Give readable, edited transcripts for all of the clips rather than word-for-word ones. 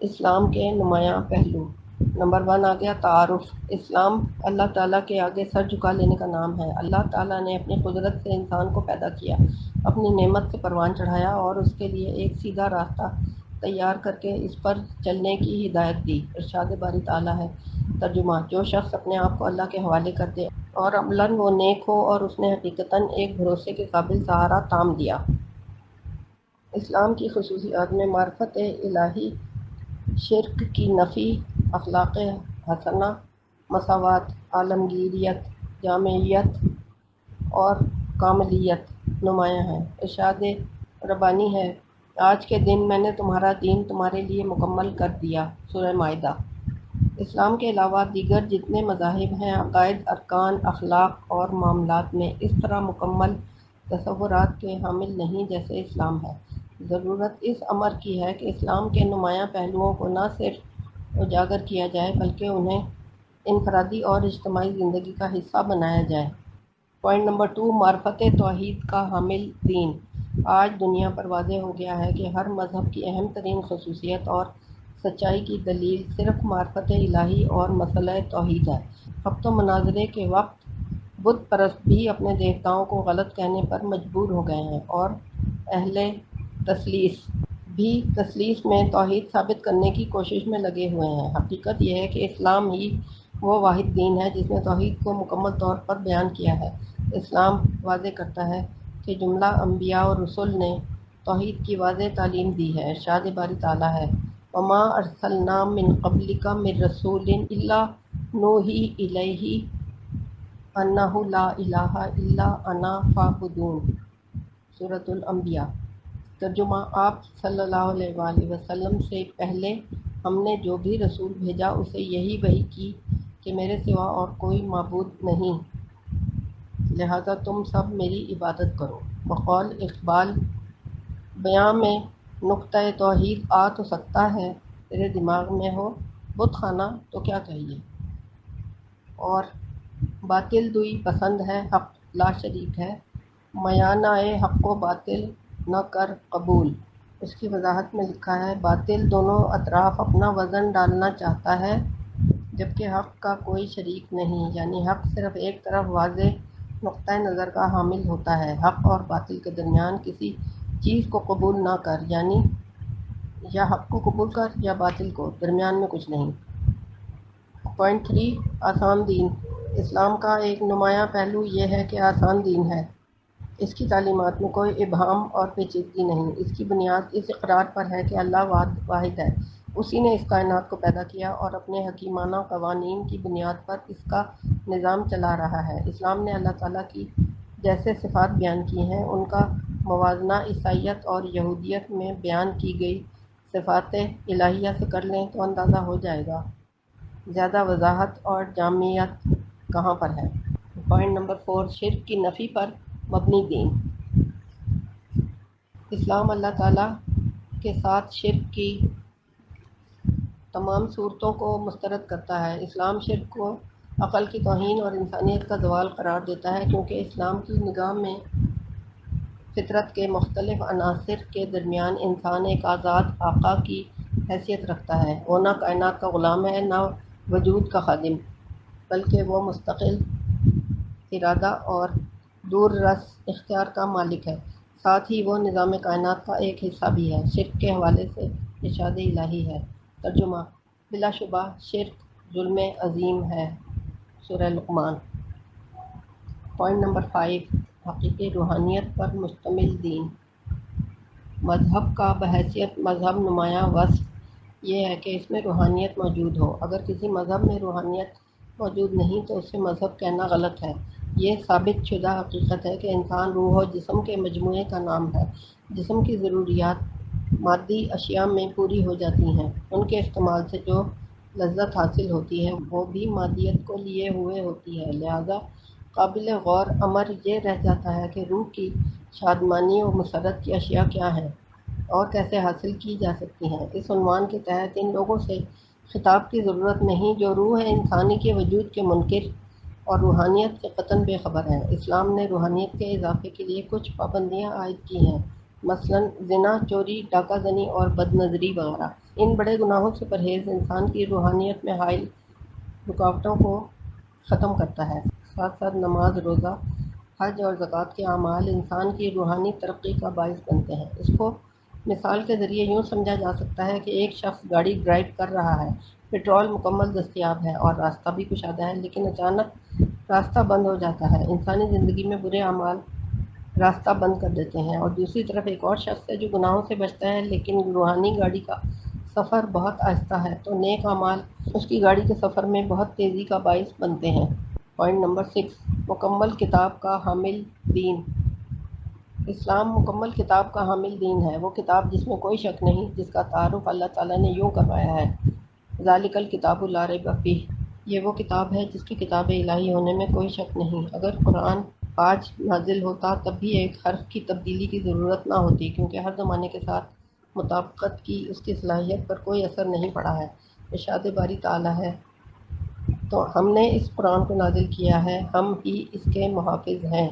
اسلام کے نمایاں پہلو۔ نمبر 1 آ گیا تعارف۔ اسلام اللہ تعالیٰ کے آگے سر جھکا لینے کا نام ہے۔ اللہ تعالیٰ نے اپنی قدرت سے انسان کو پیدا کیا، اپنی نعمت سے پروان چڑھایا اور اس کے لیے ایک سیدھا راستہ تیار کر کے اس پر چلنے کی ہدایت دی۔ ارشاد باری تعالیٰ ہے۔ ترجمہ: جو شخص اپنے آپ کو اللہ کے حوالے کر دے اور عملاً وہ نیک ہو اور اس نے حقیقتاً ایک بھروسے کے قابل سہارا تام دیا۔ اسلام کی خصوصیات میں معرفت الہی، شرک کی نفی، اخلاق حسنہ، مساوات، عالمگیریت، جامعیت اور کاملیت نمایاں ہیں۔ ارشاد ربانی ہے: آج کے دن میں نے تمہارا دین تمہارے لیے مکمل کر دیا۔ سورہ مائدہ۔ اسلام کے علاوہ دیگر جتنے مذاہب ہیں عقائد، ارکان، اخلاق اور معاملات میں اس طرح مکمل تصورات کے حامل نہیں جیسے اسلام ہے۔ ضرورت اس امر کی ہے کہ اسلام کے نمایاں پہلوؤں کو نہ صرف اجاگر کیا جائے بلکہ انہیں انفرادی اور اجتماعی زندگی کا حصہ بنایا جائے۔ پوائنٹ نمبر 2، معرفت توحید کا حامل دین۔ آج دنیا پر واضح ہو گیا ہے کہ ہر مذہب کی اہم ترین خصوصیت اور سچائی کی دلیل صرف معرفت الہی اور مسئلہ توحید ہے۔ فقط و مناظرے کے وقت بت پرست بھی اپنے دیوتاؤں کو غلط کہنے پر مجبور ہو گئے ہیں اور اہل تثلیث بھی تثلیث میں توحید ثابت کرنے کی کوشش میں لگے ہوئے ہیں۔ حقیقت یہ ہے کہ اسلام ہی وہ واحد دین ہے جس نے توحید کو مکمل طور پر بیان کیا ہے۔ اسلام واضح کرتا ہے کہ جملہ انبیاء اور رسل نے توحید کی واضح تعلیم دی ہے۔ ارشاد باری تعالیٰ ہے: وَمَا أَرْسَلْنَا مِن قَبْلِكَ مِن رَّسُولٍ إِلَّا نُوحِي إِلَيْهِ أَنَّهُ لَا إِلَٰهَ إِلَّا أَنَا فَاعْبُدُونِ۔ سورۃ الانبیاء۔ ترجمہ: آپ صلی اللہ علیہ وآلہ وسلم سے پہلے ہم نے جو بھی رسول بھیجا اسے یہی وحی کی کہ میرے سوا اور کوئی معبود نہیں، لہذا تم سب میری عبادت کرو۔ بقول اقبال: بیاں میں نقطۂ توحید آ تو سکتا ہے، تیرے دماغ میں ہو بت خانہ تو کیا کہیے۔ اور باطل دوئی پسند ہے، حق لا شریک ہے، میانۂ حق و باطل نہ کر قبول۔ اس کی وضاحت میں لکھا ہے: باطل دونوں اطراف اپنا وزن ڈالنا چاہتا ہے جبکہ حق کا کوئی شریک نہیں، یعنی حق صرف ایک طرف واضح نقطۂ نظر کا حامل ہوتا ہے۔ حق اور باطل کے درمیان کسی چیز کو قبول نہ کر، یعنی یا حق کو قبول کر یا باطل کو، درمیان میں کچھ نہیں۔ پوائنٹ 3، آسان دین۔ اسلام کا ایک نمایاں پہلو یہ ہے کہ آسان دین ہے۔ اس کی تعلیمات میں کوئی ابہام اور پیچیدگی نہیں۔ اس کی بنیاد اس اقرار پر ہے کہ اللہ واحد ہے، اسی نے اس کائنات کو پیدا کیا اور اپنے حکیمانہ قوانین کی بنیاد پر اس کا نظام چلا رہا ہے۔ اسلام نے اللہ تعالیٰ کی جیسے صفات بیان کی ہیں ان کا موازنہ عیسائیت اور یہودیت میں بیان کی گئی صفات الہیہ سے کر لیں تو اندازہ ہو جائے گا زیادہ وضاحت اور جامعیت کہاں پر ہے۔ پوائنٹ نمبر 4، شرک کی نفی پر مبنی دین۔ اسلام اللہ تعالیٰ کے ساتھ شرک کی تمام صورتوں کو مسترد کرتا ہے۔ اسلام شرک کو عقل کی توہین اور انسانیت کا زوال قرار دیتا ہے کیونکہ اسلام کی نگاہ میں فطرت کے مختلف عناصر کے درمیان انسان ایک آزاد آقا کی حیثیت رکھتا ہے۔ وہ نہ کائنات کا غلام ہے نہ وجود کا خادم، بلکہ وہ مستقل ارادہ اور دور رس اختیار کا مالک ہے، ساتھ ہی وہ نظام کائنات کا ایک حصہ بھی ہے۔ شرک کے حوالے سے ارشاد الہی ہے۔ ترجمہ: بلا شبہ شرک ظلم عظیم ہے۔ سورہ لقمان۔ پوائنٹ نمبر 5، حقیقی روحانیت پر مشتمل دین۔ مذہب کا بحیثیت مذہب نمایاں وصف یہ ہے کہ اس میں روحانیت موجود ہو۔ اگر کسی مذہب میں روحانیت موجود نہیں تو اسے مذہب کہنا غلط ہے۔ یہ ثابت شدہ حقیقت ہے کہ انسان روح و جسم کے مجموعے کا نام ہے۔ جسم کی ضروریات مادی اشیاء میں پوری ہو جاتی ہیں، ان کے استعمال سے جو لذت حاصل ہوتی ہے وہ بھی مادیت کو لیے ہوئے ہوتی ہے، لہذا قابل غور امر یہ رہ جاتا ہے کہ روح کی شادمانی و مسرت کی اشیاء کیا ہیں اور کیسے حاصل کی جا سکتی ہیں۔ اس عنوان کے تحت ان لوگوں سے خطاب کی ضرورت نہیں جو روح انسانی کے وجود کے منکر اور روحانیت سے قطعاً بے خبر ہیں۔ اسلام نے روحانیت کے اضافے کے لیے کچھ پابندیاں عائد کی ہیں، مثلاً زنا، چوری، ڈاکہ زنی اور بد نظری وغیرہ۔ ان بڑے گناہوں سے پرہیز انسان کی روحانیت میں حائل رکاوٹوں کو ختم کرتا ہے۔ ساتھ ساتھ نماز، روزہ، حج اور زکوٰۃ کے اعمال انسان کی روحانی ترقی کا باعث بنتے ہیں۔ اس کو مثال کے ذریعے یوں سمجھا جا سکتا ہے کہ ایک شخص گاڑی ڈرائیو کر رہا ہے، پیٹرول مکمل دستیاب ہے اور راستہ بھی کشادہ ہے، لیکن اچانک راستہ بند ہو جاتا ہے۔ انسانی زندگی میں برے اعمال راستہ بند کر دیتے ہیں، اور دوسری طرف ایک اور شخص ہے جو گناہوں سے بچتا ہے لیکن روحانی گاڑی کا سفر بہت آہستہ ہے، تو نیک اعمال اس کی گاڑی کے سفر میں بہت تیزی کا باعث بنتے ہیں۔ پوائنٹ نمبر 6، مکمل کتاب کا حامل دین۔ اسلام مکمل کتاب کا حامل دین ہے، وہ کتاب جس میں کوئی شک نہیں، جس کا تعارف اللہ تعالیٰ نے یوں کروایا ہے، ذالک الکتاب لا ریب فیہ۔ یہ وہ کتاب ہے جس کی کتاب الہی ہونے میں کوئی شک نہیں۔ اگر قرآن آج نازل ہوتا تب بھی ایک حرف کی تبدیلی کی ضرورت نہ ہوتی، کیونکہ ہر زمانے کے ساتھ مطابقت کی اس کی صلاحیت پر کوئی اثر نہیں پڑا ہے۔ ارشاد باری تعالیٰ ہے، تو ہم نے اس قرآن کو نازل کیا ہے، ہم ہی اس کے محافظ ہیں۔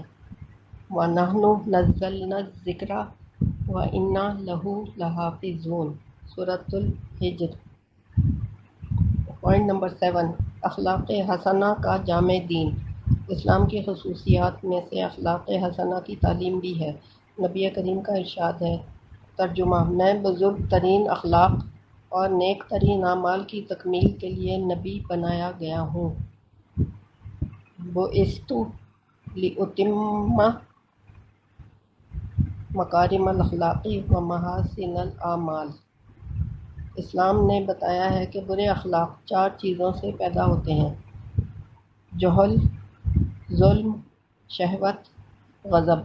وَنَحْنُ نَزَّلْنَا الذِّكْرَ وَإِنَّا لَهُ لَحَافِظُونَ، سورۃ الحجر۔ پوائنٹ نمبر 7، اخلاق حسنہ کا جامع دین۔ اسلام کی خصوصیات میں سے اخلاق حسنہ کی تعلیم بھی ہے۔ نبی کریم کا ارشاد ہے، ترجمہ: میں بزرگ ترین اخلاق اور نیک ترین اعمال کی تکمیل کے لیے نبی بنایا گیا ہوں۔ بُعِثْتُ لِأُتِمَّ مکارم الاخلاق و محاسن الاعمال۔ اسلام نے بتایا ہے کہ برے اخلاق 4 چیزوں سے پیدا ہوتے ہیں: جہل، ظلم، شہوت، غضب۔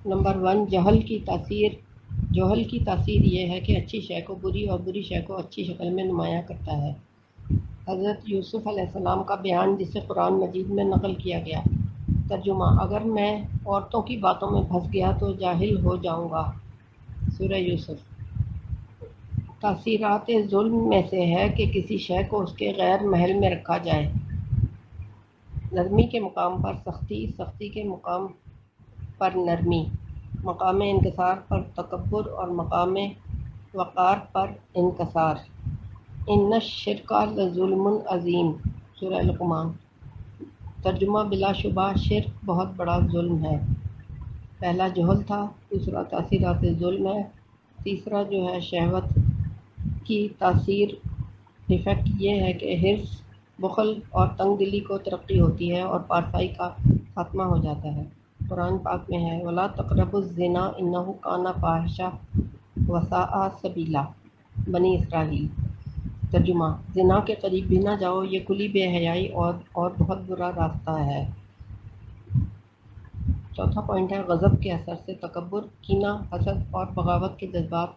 نمبر 1، جہل کی تاثیر یہ ہے کہ اچھی شے کو بری اور بری شے کو اچھی شکل میں نمایاں کرتا ہے۔ حضرت یوسف علیہ السلام کا بیان جسے قرآن مجید میں نقل کیا گیا۔ ترجمہ: اگر میں عورتوں کی باتوں میں پھنس گیا تو جاہل ہو جاؤں گا، سورہ یوسف۔ تاثیرات ظلم میں سے ہے کہ کسی شے کو اس کے غیر محل میں رکھا جائے۔ نرمی کے مقام پر سختی، سختی کے مقام پر نرمی، مقام انکسار پر تکبر اور مقام وقار پر انکسار۔ ان الشرک لظلم عظیم، سورہ لقمان۔ ترجمہ: بلا شبہ شرک بہت بڑا ظلم ہے۔ پہلا جہل تھا، دوسرا تاثیرات ظلم ہے، تیسرا جو ہے شہوت کی تاثیر ایفیکٹ یہ ہے کہ حرص، بخل اور تنگ دلی کو ترقی ہوتی ہے اور پارسائی کا خاتمہ ہو جاتا ہے۔ قرآن پاک میں ہے، وَلَا تَقْرَبُوا الزِّنَا إِنَّهُ كَانَ فَاحِشَةً وَسَاءَ سَبِيلًا، بنی اسرائیل۔ ترجمہ: زنا کے قریب بھی نہ جاؤ، یہ کھلی بے حیائی اور بہت برا راستہ ہے۔ چوتھا پوائنٹ ہے، غضب کے اثر سے تکبر، کینہ، حسد اور بغاوت کے جذبات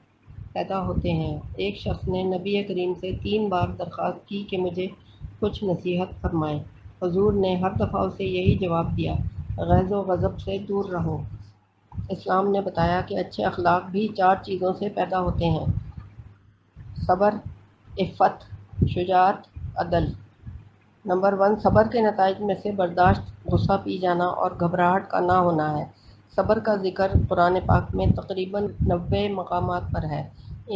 پیدا ہوتے ہیں۔ ایک شخص نے نبی کریم سے 3 بار درخواست کی کہ مجھے کچھ نصیحت فرمائیں۔ حضور نے ہر دفعہ اسے یہی جواب دیا، غیظ و غضب سے دور رہو۔ اسلام نے بتایا کہ اچھے اخلاق بھی 4 چیزوں سے پیدا ہوتے ہیں: صبر، عفت، شجاعت، عدل۔ نمبر 1، صبر کے نتائج میں سے برداشت، غصہ پی جانا اور گھبراہٹ کا نہ ہونا ہے۔ صبر کا ذکر قرآن پاک میں تقریباً 90 مقامات پر ہے۔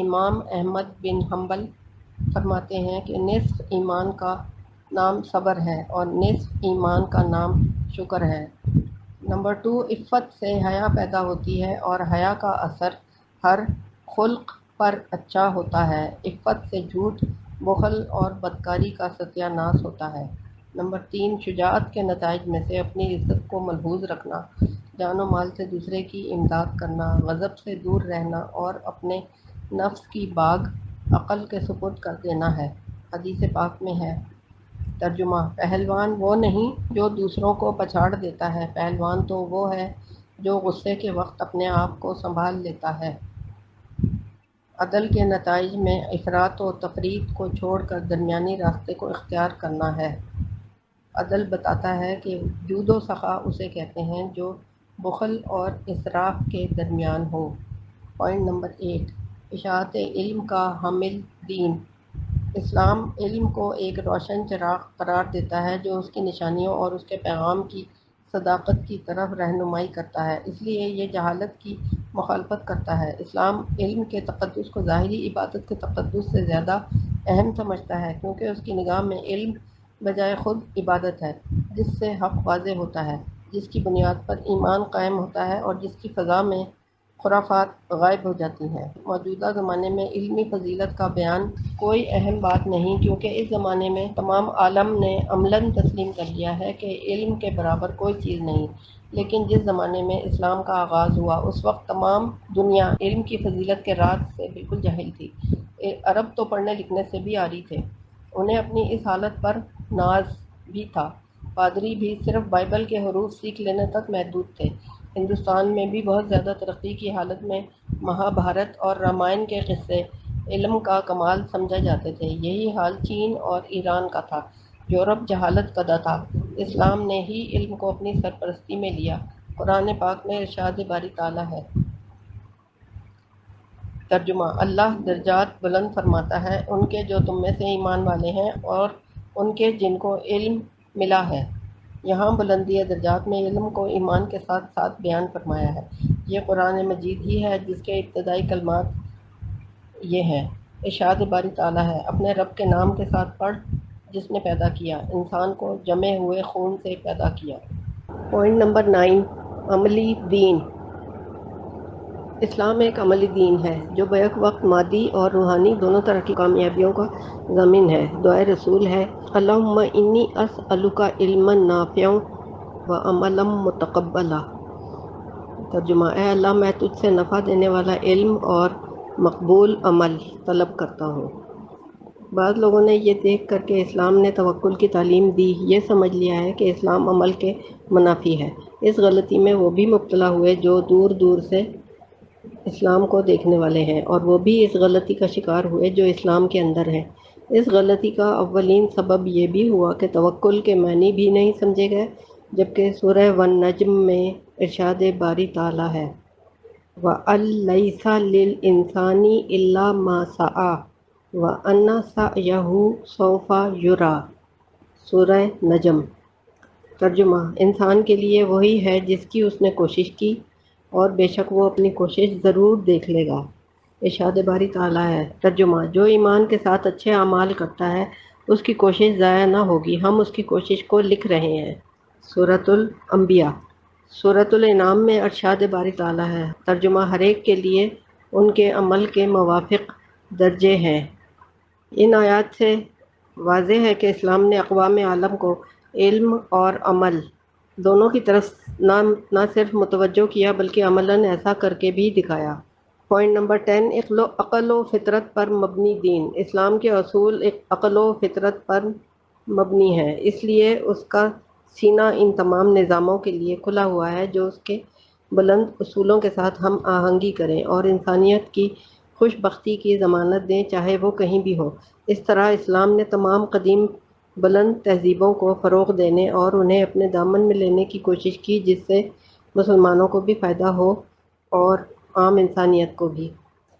امام احمد بن حنبل فرماتے ہیں کہ نصف ایمان کا نام صبر ہے اور نصف ایمان کا نام شکر ہے۔ نمبر 2، عفت سے حیا پیدا ہوتی ہے اور حیا کا اثر ہر خلق پر اچھا ہوتا ہے۔ عفت سے جھوٹ، بخل اور بدکاری کا ستیہ ناش ہوتا ہے۔ نمبر 3، شجاعت کے نتائج میں سے اپنی عزت کو محفوظ رکھنا، جان و مال سے دوسرے کی امداد کرنا، غضب سے دور رہنا اور اپنے نفس کی باگ عقل کے سپرد کر دینا ہے۔ حدیث پاک میں ہے، ترجمہ: پہلوان وہ نہیں جو دوسروں کو پچھاڑ دیتا ہے، پہلوان تو وہ ہے جو غصے کے وقت اپنے آپ کو سنبھال لیتا ہے۔ عدل کے نتائج میں افراط و تفریط کو چھوڑ کر درمیانی راستے کو اختیار کرنا ہے۔ عدل بتاتا ہے کہ جود و سخا اسے کہتے ہیں جو بخل اور اسراف کے درمیان ہو۔ پوائنٹ نمبر 8، اشاعت علم کا حامل دین۔ اسلام علم کو ایک روشن چراغ قرار دیتا ہے جو اس کی نشانیوں اور اس کے پیغام کی صداقت کی طرف رہنمائی کرتا ہے، اس لیے یہ جہالت کی مخالفت کرتا ہے۔ اسلام علم کے تقدس کو ظاہری عبادت کے تقدس سے زیادہ اہم سمجھتا ہے، کیونکہ اس کی نگاہ میں علم بجائے خود عبادت ہے، جس سے حق واضح ہوتا ہے، جس کی بنیاد پر ایمان قائم ہوتا ہے اور جس کی فضا میں خرافات غائب ہو جاتی ہیں۔ موجودہ زمانے میں علمی فضیلت کا بیان کوئی اہم بات نہیں، کیونکہ اس زمانے میں تمام عالم نے عملاً تسلیم کر لیا ہے کہ علم کے برابر کوئی چیز نہیں۔ لیکن جس زمانے میں اسلام کا آغاز ہوا، اس وقت تمام دنیا علم کی فضیلت کے راز سے بالکل جاہل تھی۔ عرب تو پڑھنے لکھنے سے بھی عاری تھے، انہیں اپنی اس حالت پر ناز بھی تھا۔ پادری بھی صرف بائبل کے حروف سیکھ لینے تک محدود تھے۔ ہندوستان میں بھی بہت زیادہ ترقی کی حالت میں مہابھارت اور رامائن کے قصے علم کا کمال سمجھے جاتے تھے۔ یہی حال چین اور ایران کا تھا۔ یورپ جہالت کدہ تھا، اسلام نے ہی علم کو اپنی سرپرستی میں لیا۔ قرآن پاک میں ارشاد باری تعالیٰ ہے۔ ترجمہ: اللہ درجات بلند فرماتا ہے ان کے جو تم میں سے ایمان والے ہیں اور ان کے جن کو علم ملا ہے۔ یہاں بلندی درجات میں علم کو ایمان کے ساتھ ساتھ بیان فرمایا ہے۔ یہ قرآن مجید ہی ہے جس کے ابتدائی کلمات یہ ہیں۔ ارشاد باری تعالیٰ ہے: اپنے رب کے نام کے ساتھ پڑھ جس نے پیدا کیا، انسان کو جمے ہوئے خون سے پیدا کیا۔ پوائنٹ نمبر 9، عملی دین۔ اسلام ایک عملی دین ہے جو بیک وقت مادی اور روحانی دونوں طرح کی کامیابیوں کا ضامن ہے۔ دعائے رسول ہے: اللہم انی اسألک علما نافعا وعملا متقبلا۔ ترجمہ: اے اللہ، میں تجھ سے نفع دینے والا علم اور مقبول عمل طلب کرتا ہوں۔ بعض لوگوں نے یہ دیکھ کر کہ اسلام نے توکل کی تعلیم دی، یہ سمجھ لیا ہے کہ اسلام عمل کے منافی ہے۔ اس غلطی میں وہ بھی مبتلا ہوئے جو دور دور سے اسلام کو دیکھنے والے ہیں، اور وہ بھی اس غلطی کا شکار ہوئے جو اسلام کے اندر ہے۔ اس غلطی کا اولین سبب یہ بھی ہوا کہ توکل کے معنی بھی نہیں سمجھے گئے، جبکہ سورہ والنجم میں ارشاد باری تعالیٰ ہے: وَأَن لَّيْسَ لِلْإِنسَانِ إِلَّا مَا سَعَىٰ وَأَنَّ سَعْيَهُ سَوْفَ يُرَىٰ۔ سورہ نجم۔ ترجمہ: انسان کے لیے وہی ہے جس کی اس نے کوشش کی، اور بے شک وہ اپنی کوشش ضرور دیکھ لے گا۔ ارشاد باری تعالیٰ ہے۔ ترجمہ: جو ایمان کے ساتھ اچھے اعمال کرتا ہے اس کی کوشش ضائع نہ ہوگی، ہم اس کی کوشش کو لکھ رہے ہیں۔ سورۃ الانبیاء۔ سورۃ الانعام میں ارشاد باری تعالیٰ ہے۔ ترجمہ: ہر ایک کے لیے ان کے عمل کے موافق درجے ہیں۔ ان آیات سے واضح ہے کہ اسلام نے اقوام عالم کو علم اور عمل دونوں کی طرف نہ صرف متوجہ کیا بلکہ عملاً ایسا کر کے بھی دکھایا۔ پوائنٹ نمبر 10، عقل و فطرت پر مبنی دین۔ اسلام کے اصول عقل و فطرت پر مبنی ہیں، اس لیے اس کا سینہ ان تمام نظاموں کے لیے کھلا ہوا ہے جو اس کے بلند اصولوں کے ساتھ ہم آہنگی کریں اور انسانیت کی خوش بختی کی ضمانت دیں، چاہے وہ کہیں بھی ہو۔ اس طرح اسلام نے تمام قدیم بلند تہذیبوں کو فروغ دینے اور انہیں اپنے دامن میں لینے کی کوشش کی، جس سے مسلمانوں کو بھی فائدہ ہو اور عام انسانیت کو بھی۔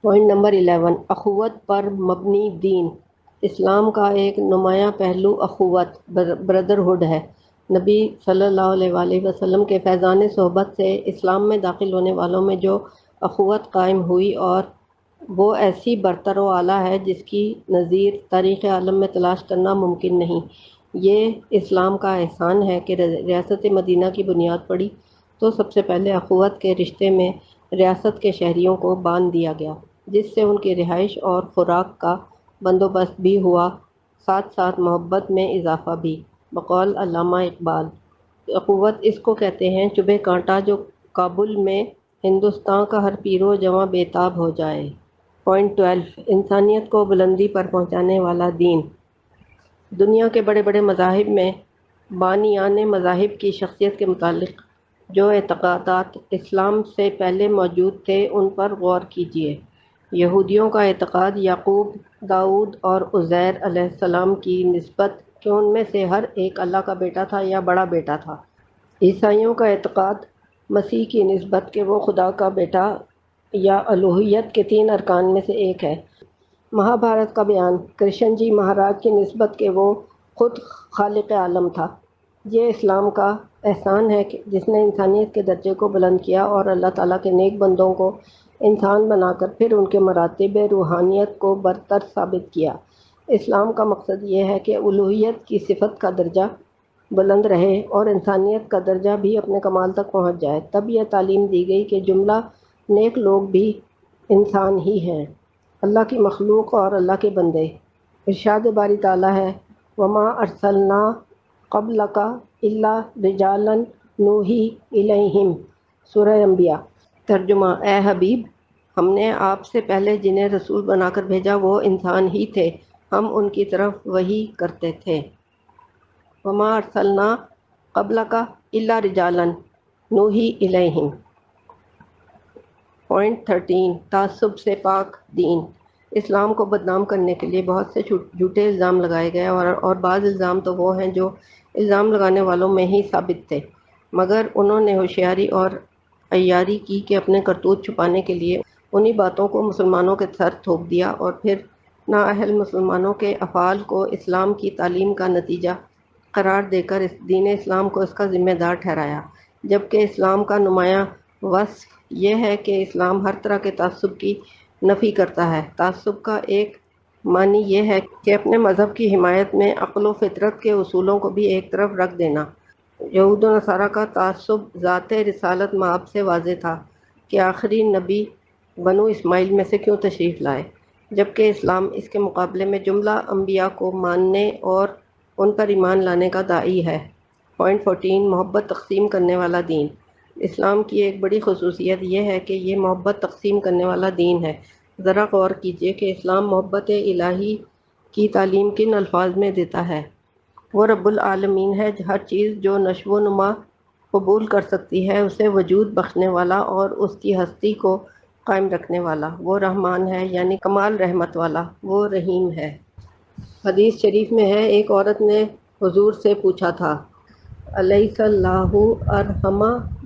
پوائنٹ نمبر 11، اخوت پر مبنی دین۔ اسلام کا ایک نمایاں پہلو اخوت بردرہڈ ہے۔ نبی صلی اللہ علیہ وآلہ وسلم کے فیضان صحبت سے اسلام میں داخل ہونے والوں میں جو اخوت قائم ہوئی، اور وہ ایسی برتر و اعلیٰ ہے جس کی نظیر تاریخ عالم میں تلاش کرنا ممکن نہیں۔ یہ اسلام کا احسان ہے کہ ریاست مدینہ کی بنیاد پڑی تو سب سے پہلے اخوت کے رشتے میں ریاست کے شہریوں کو باندھ دیا گیا، جس سے ان کی رہائش اور خوراک کا بندوبست بھی ہوا، ساتھ ساتھ محبت میں اضافہ بھی۔ بقول علامہ اقبال، اخوت اس کو کہتے ہیں چبھے کانٹا جو کابل میں ہندوستان کا ہر پیرو جواں بےتاب ہو جائے۔ پوائنٹ 12، انسانیت کو بلندی پر پہنچانے والا دین۔ دنیا کے بڑے بڑے مذاہب میں بانیان مذاہب کی شخصیت کے متعلق جو اعتقادات اسلام سے پہلے موجود تھے ان پر غور کیجیے۔ یہودیوں کا اعتقاد یعقوب، داؤد اور عزیر علیہ السلام کی نسبت کہ ان میں سے ہر ایک اللہ کا بیٹا تھا یا بڑا بیٹا تھا۔ عیسائیوں کا اعتقاد مسیح کی نسبت کہ وہ خدا کا بیٹا یا الوہیت کے 3 ارکان میں سے ایک ہے۔ مہابھارت کا بیان کرشن جی مہاراج کی نسبت کہ وہ خود خالق عالم تھا۔ یہ اسلام کا احسان ہے کہ جس نے انسانیت کے درجے کو بلند کیا اور اللہ تعالیٰ کے نیک بندوں کو انسان بنا کر پھر ان کے مراتب روحانیت کو برتر ثابت کیا۔ اسلام کا مقصد یہ ہے کہ الوہیت کی صفت کا درجہ بلند رہے اور انسانیت کا درجہ بھی اپنے کمال تک پہنچ جائے۔ تب یہ تعلیم دی گئی کہ جملہ نیک لوگ بھی انسان ہی ہیں، اللہ کی مخلوق اور اللہ کے بندے۔ ارشاد باری تعالیٰ ہے وَمَا أَرْسَلْنَا قَبْلَكَ إِلَّا رِجَالًا نُوحِي إِلَيْهِمْ، سورہ انبیاء۔ ترجمہ: اے حبیب، ہم نے آپ سے پہلے جنہیں رسول بنا کر بھیجا وہ انسان ہی تھے، ہم ان کی طرف وحی کرتے تھے۔ وَمَا أَرْسَلْنَا قَبْلَكَ إِلَّا رِجَالًا نُوحِي إِلَيْهِمْ۔ پوائنٹ 13، تعصب سے پاک دین۔ اسلام کو بدنام کرنے کے لیے بہت سے جھوٹے الزام لگائے گئے اور بعض الزام تو وہ ہیں جو الزام لگانے والوں میں ہی ثابت تھے، مگر انہوں نے ہوشیاری اور عیاری کی کہ اپنے کرتوت چھپانے کے لیے انہی باتوں کو مسلمانوں کے سر تھوپ دیا اور پھر نااہل مسلمانوں کے افعال کو اسلام کی تعلیم کا نتیجہ قرار دے کر دین اسلام کو اس کا ذمہ دار ٹھہرایا، جبکہ اسلام کا نمایاں وصف یہ ہے کہ اسلام ہر طرح کے تعصب کی نفی کرتا ہے۔ تعصب کا ایک معنی یہ ہے کہ اپنے مذہب کی حمایت میں عقل و فطرت کے اصولوں کو بھی ایک طرف رکھ دینا۔ یہود و نصارہ کا تعصب ذات رسالت مآب سے واضح تھا کہ آخری نبی بنو اسماعیل میں سے کیوں تشریف لائے، جبکہ اسلام اس کے مقابلے میں جملہ انبیاء کو ماننے اور ان پر ایمان لانے کا داعی ہے۔ پوائنٹ 14، محبت تقسیم کرنے والا دین۔ اسلام کی ایک بڑی خصوصیت یہ ہے کہ یہ محبت تقسیم کرنے والا دین ہے۔ ذرا غور کیجئے کہ اسلام محبت الہی کی تعلیم کن الفاظ میں دیتا ہے۔ وہ رب العالمین ہے، ہر چیز جو نشو و نما قبول کر سکتی ہے اسے وجود بخشنے والا اور اس کی ہستی کو قائم رکھنے والا۔ وہ رحمان ہے، یعنی کمال رحمت والا، وہ رحیم ہے۔ حدیث شریف میں ہے، ایک عورت نے حضور سے پوچھا تھا الیس اللہ ارحم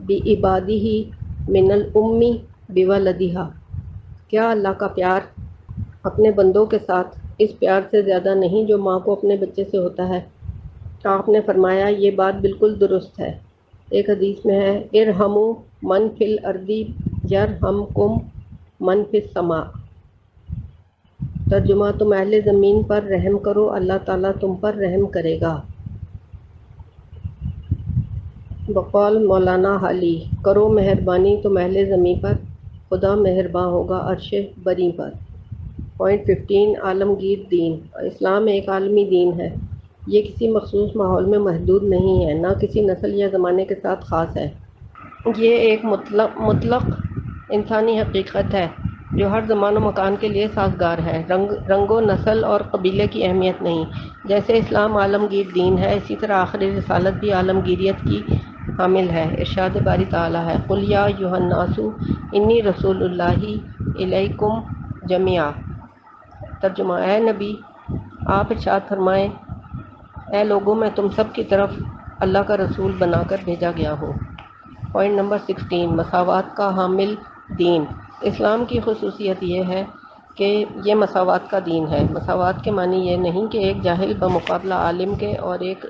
بعبادہ من الام بولدہا، کیا اللہ کا پیار اپنے بندوں کے ساتھ اس پیار سے زیادہ نہیں جو ماں کو اپنے بچے سے ہوتا ہے؟ آپ نے فرمایا یہ بات بالکل درست ہے۔ ایک حدیث میں ہے ارحموا من فی الارض یرحمکم من فی السماء۔ ترجمہ: تم اہل زمین پر رحم کرو، اللہ تعالیٰ تم پر رحم کرے گا۔ بقول مولانا حالی، کرو مہربانی تم اہل زمین پر، خدا مہرباں ہوگا عرش بری پر۔ پوائنٹ 15، عالمگیر دین۔ اسلام ایک عالمی دین ہے، یہ کسی مخصوص ماحول میں محدود نہیں ہے، نہ کسی نسل یا زمانے کے ساتھ خاص ہے۔ یہ ایک مطلق انسانی حقیقت ہے جو ہر زمان و مکان کے لیے سازگار ہے، رنگ و نسل اور قبیلے کی اہمیت نہیں۔ جیسے اسلام عالمگیر دین ہے، اسی طرح آخری رسالت بھی عالمگیریت کی حامل ہے۔ ارشاد باری تعالیٰ ہے قل یا ایھا الناس انی رسول اللہ الیکم جمیعا۔ ترجمہ: اے نبی، آپ ارشاد فرمائیں اے لوگوں، میں تم سب کی طرف اللہ کا رسول بنا کر بھیجا گیا ہوں۔ پوائنٹ نمبر 16، مساوات کا حامل دین۔ اسلام کی خصوصیت یہ ہے کہ یہ مساوات کا دین ہے۔ مساوات کے معنی یہ نہیں کہ ایک جاہل بمقابلہ عالم کے اور ایک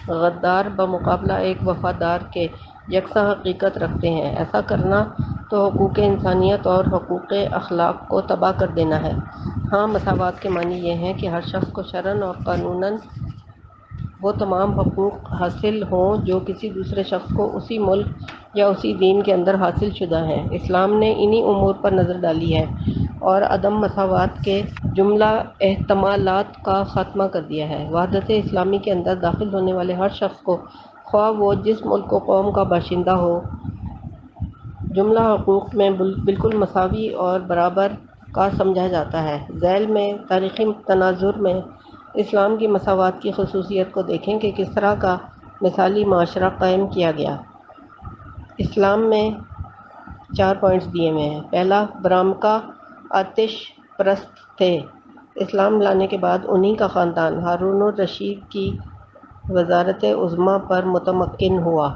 غدار بمقابلہ ایک وفادار کے یکساں حقیقت رکھتے ہیں۔ ایسا کرنا تو حقوق انسانیت اور حقوق اخلاق کو تباہ کر دینا ہے۔ ہاں، مساوات کے معنی یہ ہیں کہ ہر شخص کو شرعاً اور قانوناً وہ تمام حقوق حاصل ہوں جو کسی دوسرے شخص کو اسی ملک یا اسی دین کے اندر حاصل شدہ ہیں۔ اسلام نے انہی امور پر نظر ڈالی ہے اور عدم مساوات کے جملہ احتمالات کا خاتمہ کر دیا ہے۔ وحدت اسلامی کے اندر داخل ہونے والے ہر شخص کو، خواہ وہ جس ملک و قوم کا باشندہ ہو، جملہ حقوق میں بالکل مساوی اور برابر کا سمجھا جاتا ہے۔ ذیل میں تاریخی تناظر میں اسلام کی مساوات کی خصوصیت کو دیکھیں کہ کس طرح کا مثالی معاشرہ قائم کیا گیا۔ اسلام میں 4 پوائنٹس دیے ہوئے ہیں۔ پہلا، برامکا آتش پرست تھے۔ اسلام لانے کے بعد انہی کا خاندان ہارون الرشید کی وزارت عظمیٰ پر متمکن ہوا۔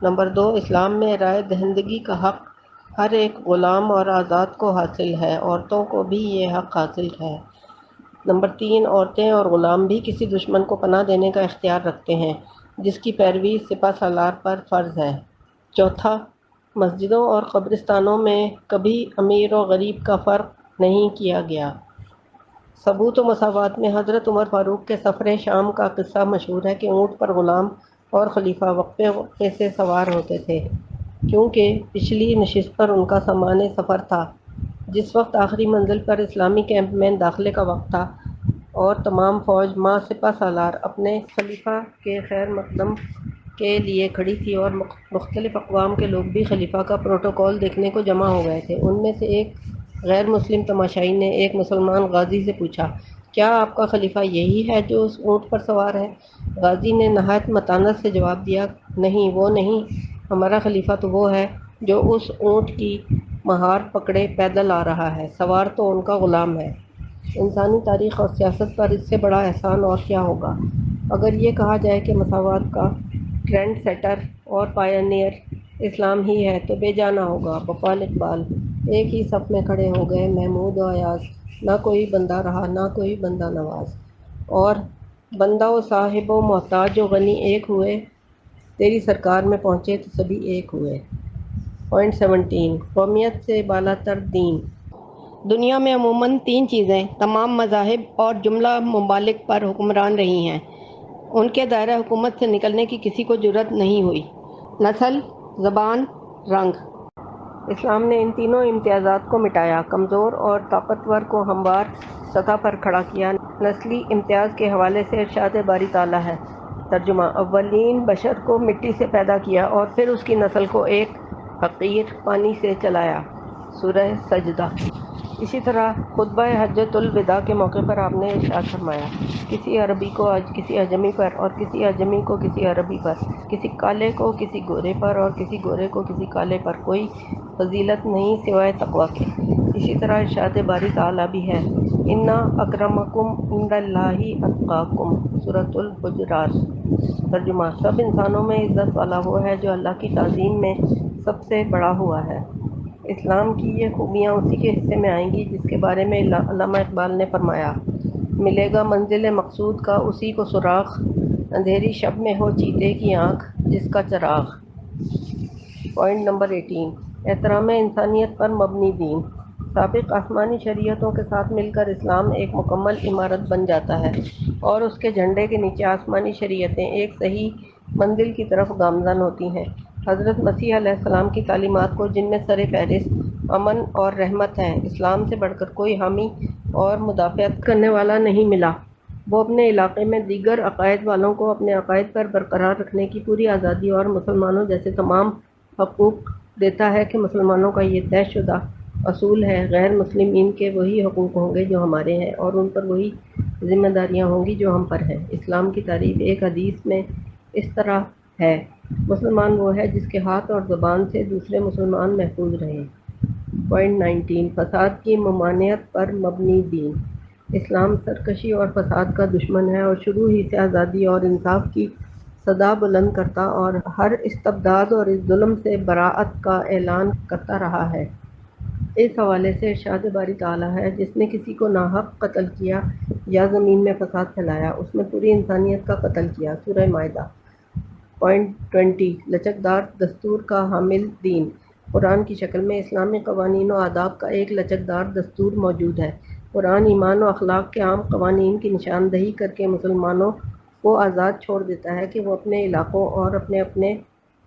نمبر 2، اسلام میں رائے دہندگی کا حق ہر ایک غلام اور آزاد کو حاصل ہے، عورتوں کو بھی یہ حق حاصل ہے۔ نمبر 3، عورتیں اور غلام بھی کسی دشمن کو پناہ دینے کا اختیار رکھتے ہیں جس کی پیروی سپہ سالار پر فرض ہے۔ چوتھا، مسجدوں اور قبرستانوں میں کبھی امیر و غریب کا فرق نہیں کیا گیا۔ ثبوت و مساوات میں حضرت عمر فاروق کے سفر شام کا قصہ مشہور ہے کہ اونٹ پر غلام اور خلیفہ وقفے وقفے سے سوار ہوتے تھے، کیونکہ پچھلی نشست پر ان کا سامان سفر تھا۔ جس وقت آخری منزل پر اسلامی کیمپ میں داخلے کا وقت تھا اور تمام فوج مع سپہ سالار اپنے خلیفہ کے خیر مقدم کے لیے کھڑی تھی اور مختلف اقوام کے لوگ بھی خلیفہ کا پروٹوکول دیکھنے کو جمع ہو گئے تھے، ان میں سے ایک غیر مسلم تماشائی نے ایک مسلمان غازی سے پوچھا، کیا آپ کا خلیفہ یہی ہے جو اس اونٹ پر سوار ہے؟ غازی نے نہایت متانت سے جواب دیا، نہیں، وہ نہیں، ہمارا خلیفہ تو وہ ہے جو اس اونٹ کی مہار پکڑے پیدل آ رہا ہے، سوار تو ان کا غلام ہے۔ انسانی تاریخ اور سیاست پر اس سے بڑا احسان اور کیا ہوگا؟ اگر یہ کہا جائے کہ مساوات کا ٹرینڈ سیٹر اور پائنیئر اسلام ہی ہے تو بے جانا ہوگا۔ بقول اقبال، ایک ہی صف میں کھڑے ہو گئے محمود و ایاز، نہ کوئی بندہ رہا نہ کوئی بندہ نواز، اور بندہ و صاحب و محتاج و غنی ایک ہوئے، تیری سرکار میں پہنچے تو سبھی ایک ہوئے۔ پوائنٹ 17، قومیت سے بالاتر دین۔ دنیا میں عموماً تین چیزیں تمام مذاہب اور جملہ ممالک پر حکمران رہی ہیں، ان کے دائرہ حکومت سے نکلنے کی کسی کو جرأت نہیں ہوئی: نسل، زبان، رنگ۔ اسلام نے ان تینوں امتیازات کو مٹایا، کمزور اور طاقتور کو ہموار سطح پر کھڑا کیا۔ نسلی امتیاز کے حوالے سے ارشاد باری تعالیٰ ہے۔ ترجمہ: اولین بشر کو مٹی سے پیدا کیا اور پھر اس کی نسل کو ایک حقیر پانی سے چلایا۔ سورہ سجدہ۔ اسی طرح خطبہ حجۃ الوداع کے موقع پر آپ نے ارشاد فرمایا، کسی عربی کو کسی اعجمی پر اور کسی اعجمی کو کسی عربی پر، کسی کالے کو کسی گورے پر اور کسی گورے کو کسی کالے پر کوئی فضیلت نہیں سوائے تقویٰ کے۔ اسی طرح ارشاد باری تعالیٰ بھی ہے، ان اکرمکم عند اللہ اتقاکم۔ سورۃ الحجرات۔ ترجمہ: سب انسانوں میں عزت والا وہ ہے جو اللہ کی تعظیم میں سب سے بڑا ہوا ہے۔ اسلام کی یہ خوبیاں اسی کے حصے میں آئیں گی جس کے بارے میں علامہ اقبال نے فرمایا، ملے گا منزل مقصود کا اسی کو سراغ، اندھیری شب میں ہو چیتے کی آنکھ جس کا چراغ۔ پوائنٹ نمبر 18، احترام انسانیت پر مبنی دین۔ سابق آسمانی شریعتوں کے ساتھ مل کر اسلام ایک مکمل عمارت بن جاتا ہے اور اس کے جھنڈے کے نیچے آسمانی شریعتیں ایک صحیح منزل کی طرف گامزن ہوتی ہیں۔ حضرت مسیح علیہ السلام کی تعلیمات کو، جن میں سر فہرست امن اور رحمت ہے، اسلام سے بڑھ کر کوئی حامی اور مدافعت کرنے والا نہیں ملا۔ وہ اپنے علاقے میں دیگر عقائد والوں کو اپنے عقائد پر برقرار رکھنے کی پوری آزادی اور مسلمانوں جیسے تمام حقوق دیتا ہے کہ مسلمانوں کا یہ طے شدہ اصول ہے، غیر مسلمین کے وہی حقوق ہوں گے جو ہمارے ہیں اور ان پر وہی ذمہ داریاں ہوں گی جو ہم پر ہیں۔ اسلام کی تعریف ایک حدیث میں اس طرح ہے، مسلمان وہ ہے جس کے ہاتھ اور زبان سے دوسرے مسلمان محفوظ رہیں۔ پوائنٹ 19، فساد کی ممانعت پر مبنی دین۔ اسلام سرکشی اور فساد کا دشمن ہے اور شروع ہی سے آزادی اور انصاف کی صدا بلند کرتا اور ہر استبداد اور اس ظلم سے براءت کا اعلان کرتا رہا ہے۔ اس حوالے سے ارشاد باری تعالیٰ ہے، جس نے کسی کو ناحق قتل کیا یا زمین میں فساد پھیلایا، اس نے پوری انسانیت کا قتل کیا۔ سورہ مائدہ۔ پوائنٹ 20، لچکدار دستور کا حامل دین۔ قرآن کی شکل میں اسلامی قوانین و آداب کا ایک لچکدار دستور موجود ہے۔ قرآن ایمان و اخلاق کے عام قوانین کی نشاندہی کر کے مسلمانوں کو آزاد چھوڑ دیتا ہے کہ وہ اپنے علاقوں اور اپنے اپنے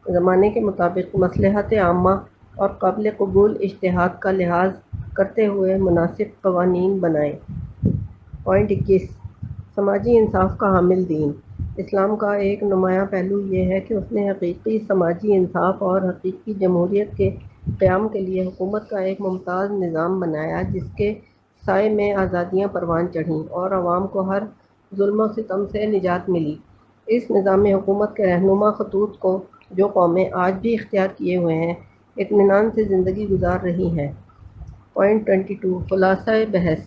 زمانے کے مطابق مصلحت عامہ اور قابل قبول اجتہاد کا لحاظ کرتے ہوئے مناسب قوانین بنائیں۔ پوائنٹ 21، سماجی انصاف کا حامل دین۔ اسلام کا ایک نمایاں پہلو یہ ہے کہ اس نے حقیقی سماجی انصاف اور حقیقی جمہوریت کے قیام کے لیے حکومت کا ایک ممتاز نظام بنایا جس کے سائے میں آزادیاں پروان چڑھیں اور عوام کو ہر ظلم و ستم سے نجات ملی۔ اس نظام حکومت کے رہنما خطوط کو جو قومیں آج بھی اختیار کیے ہوئے ہیں، اطمینان سے زندگی گزار رہی ہیں۔ پوائنٹ 22، خلاصہ بحث۔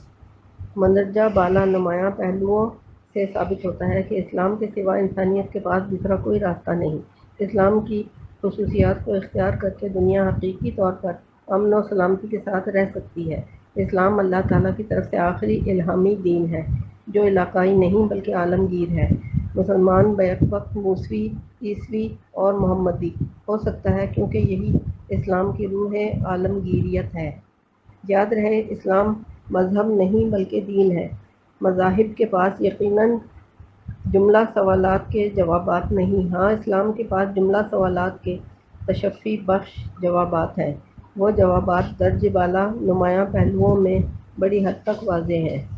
مندرجہ بالا نمایاں پہلوؤں سے ثابت ہوتا ہے کہ اسلام کے سوا انسانیت کے پاس دوسرا کوئی راستہ نہیں۔ اسلام کی خصوصیات کو اختیار کر کے دنیا حقیقی طور پر امن و سلامتی کے ساتھ رہ سکتی ہے۔ اسلام اللہ تعالیٰ کی طرف سے آخری الہامی دین ہے جو علاقائی نہیں بلکہ عالمگیر ہے۔ مسلمان بیک وقت موسوی، عیسوی اور محمدی ہو سکتا ہے، کیونکہ یہی اسلام کی روح عالمگیریت ہے۔ یاد رہے، اسلام مذہب نہیں بلکہ دین ہے۔ مذاہب کے پاس یقیناً جملہ سوالات کے جوابات نہیں، ہاں اسلام کے پاس جملہ سوالات کے تشفی بخش جوابات ہیں۔ وہ جوابات درجہ بالا نمایاں پہلوؤں میں بڑی حد تک واضح ہیں۔